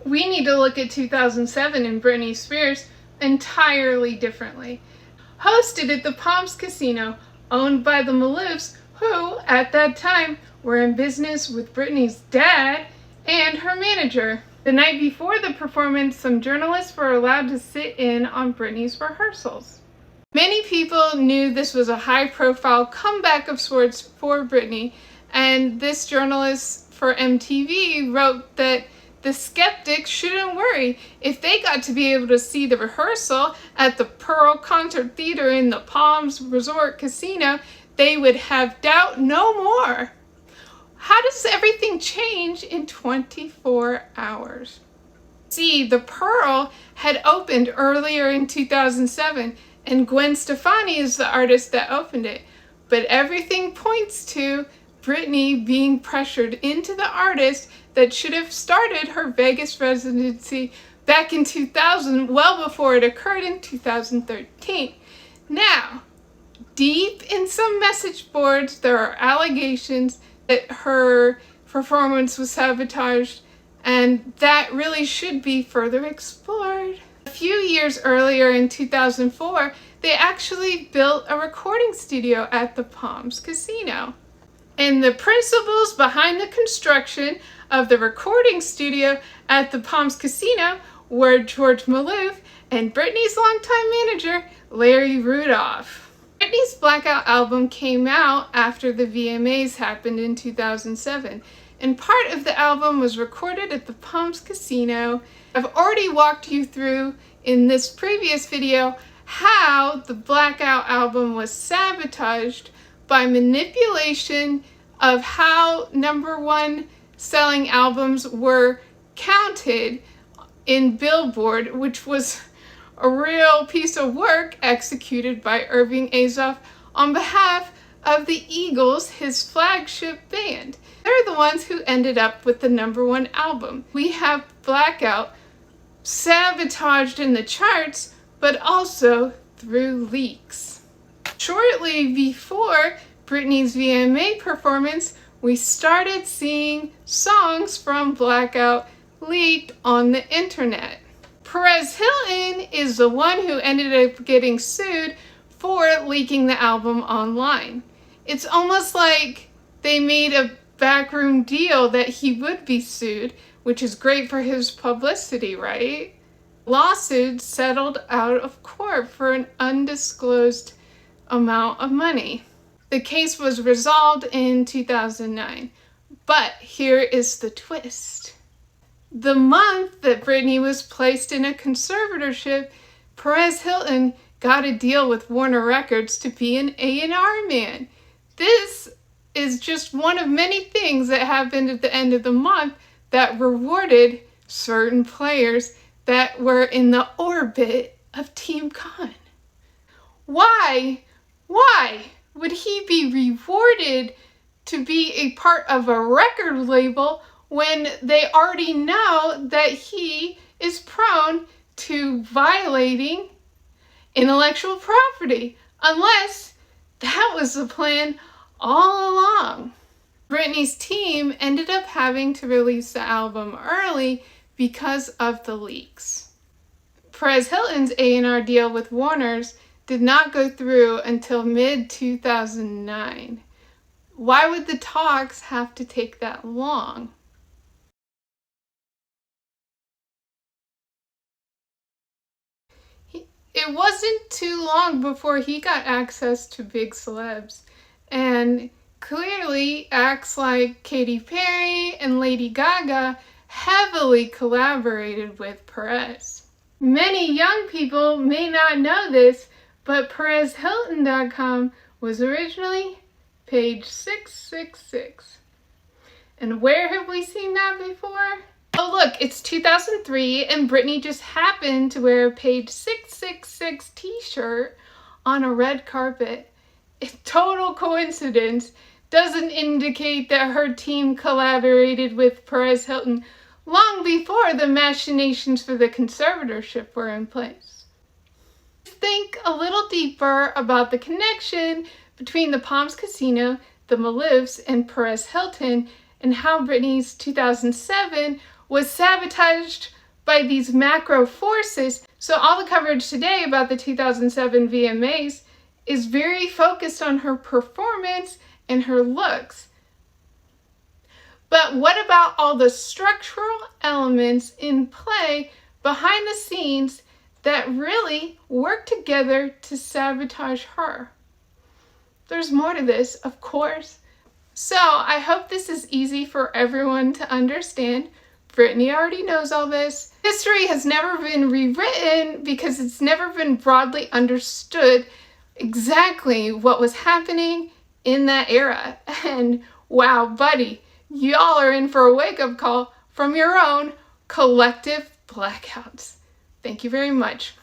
we need to look at 2007 and Britney Spears entirely differently. Hosted at the Palms Casino, owned by the Maloofs, who, at that time, were in business with Britney's dad and her manager. The night before the performance, some journalists were allowed to sit in on Britney's rehearsals. Many people knew this was a high-profile comeback of sorts for Britney, and this journalist for MTV wrote that the skeptics shouldn't worry. If they got to be able to see the rehearsal at the Pearl Concert Theater in the Palms Resort Casino, they would have doubt no more. How does everything change in 24 hours? See, the Pearl had opened earlier in 2007, and Gwen Stefani is the artist that opened it. But everything points to Britney being pressured into the artist that should have started her Vegas residency back in 2000, well before it occurred in 2013. Now, deep in some message boards, there are allegations that her performance was sabotaged, and that really should be further explored. A few years earlier in 2004, they actually built a recording studio at the Palms Casino. And the principals behind the construction of the recording studio at the Palms Casino were George Maloof and Britney's longtime manager, Larry Rudolph. Britney's Blackout album came out after the VMAs happened in 2007, and part of the album was recorded at the Palms Casino. I've already walked you through in this previous video how the Blackout album was sabotaged by manipulation of how #1 selling albums were counted in Billboard, which was a real piece of work executed by Irving Azoff on behalf of the Eagles, his flagship band. They're the ones who ended up with the #1 album. We have Blackout sabotaged in the charts, but also through leaks. Shortly before Britney's VMA performance, we started seeing songs from Blackout leaked on the internet. Perez Hilton is the one who ended up getting sued for leaking the album online. It's almost like they made a backroom deal that he would be sued, which is great for his publicity, right? Lawsuit settled out of court for an undisclosed amount of money. The case was resolved in 2009, but here is the twist. The month that Britney was placed in a conservatorship, Perez Hilton got a deal with Warner Records to be an A&R man. This is just one of many things that happened at the end of the month that rewarded certain players that were in the orbit of Team Khan. Why would he be rewarded to be a part of a record label when they already know that he is prone to violating intellectual property? Unless that was the plan all along. Britney's team ended up having to release the album early because of the leaks. Perez Hilton's A&R deal with Warner's did not go through until mid-2009. Why would the talks have to take that long? It wasn't too long before he got access to big celebs, and clearly acts like Katy Perry and Lady Gaga heavily collaborated with Perez. Many young people may not know this, but PerezHilton.com was originally page 666. And where have we seen that before? Oh look, it's 2003 and Britney just happened to wear a page 666 t-shirt on a red carpet. A total coincidence doesn't indicate that her team collaborated with Perez Hilton long before the machinations for the conservatorship were in place. Think a little deeper about the connection between the Palms Casino, the Maloofs, and Perez Hilton, and how Britney's 2007 was sabotaged by these macro forces. So all the coverage today about the 2007 VMAs is very focused on her performance and her looks. But what about all the structural elements in play behind the scenes that really work together to sabotage her? There's more to this, of course. So I hope this is easy for everyone to understand. Britney already knows all this. History has never been rewritten because it's never been broadly understood exactly what was happening in that era. And wow, buddy, y'all are in for a wake-up call from your own collective blackouts. Thank you very much.